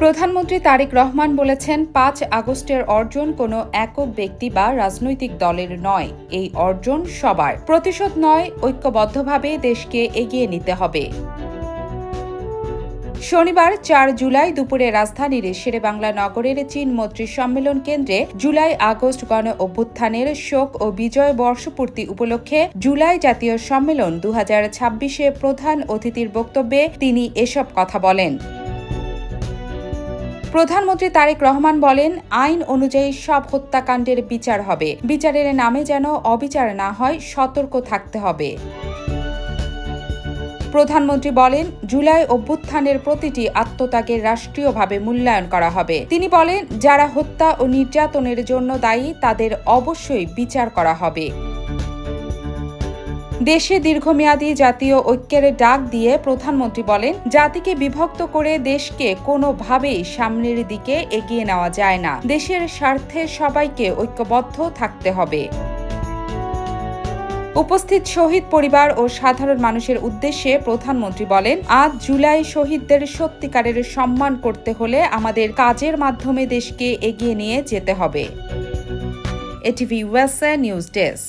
প্রধানমন্ত্রী তারেক রহমান বলেছেন, ৫ আগস্টের অর্জন কোনো একক ব্যক্তি বা রাজনৈতিক দলের নয়, এই অর্জন সবার। প্রতিশোধ নয়, ঐক্যবদ্ধভাবে দেশকে এগিয়ে নিতে হবে। শনিবার ৪ জুলাই দুপুরে রাজধানীর শেরেবাংলা নগরের চীন মৈত্রী সম্মেলন কেন্দ্রে জুলাই আগস্ট গণ অভ্যুত্থানের শোক ও বিজয় বর্ষপূর্তি উপলক্ষে জুলাই জাতীয় সম্মেলন ২০২৬-এ প্রধান অতিথির বক্তব্যে তিনি এসব কথা বলেন। প্রধানমন্ত্রী তারেক রহমান বলেন, আইন অনুযায়ী সব হত্যাকাণ্ডের বিচার হবে। বিচারের নামে যেন অবিচার না হয়, সতর্ক থাকতে হবে। প্রধানমন্ত্রী বলেন, জুলাই অভ্যুত্থানের প্রতিটি আত্মত্যাগের রাষ্ট্রীয়ভাবে মূল্যায়ন করা হবে। তিনি বলেন, যারা হত্যা ও নির্যাতনের জন্য দায়ী তাদের অবশ্যই বিচার করা হবে। দেশে দীর্ঘমেয়াদী জাতীয় ঐক্যের ডাক দিয়ে প্রধানমন্ত্রী বলেন, জাতিকে বিভক্ত করে দেশকে কোনোভাবেই সামনের দিকে এগিয়ে নেওয়া যায় না। দেশের স্বার্থে সবাইকে ঐক্যবদ্ধ থাকতে হবে। উপস্থিত শহীদ পরিবার ও সাধারণ মানুষের উদ্দেশ্যে প্রধানমন্ত্রী বলেন, আজ জুলাই শহীদদের সত্যিকারের সম্মান করতে হলে আমাদের কাজের মাধ্যমে দেশকে এগিয়ে নিয়ে যেতে হবে। ATV USA news desk.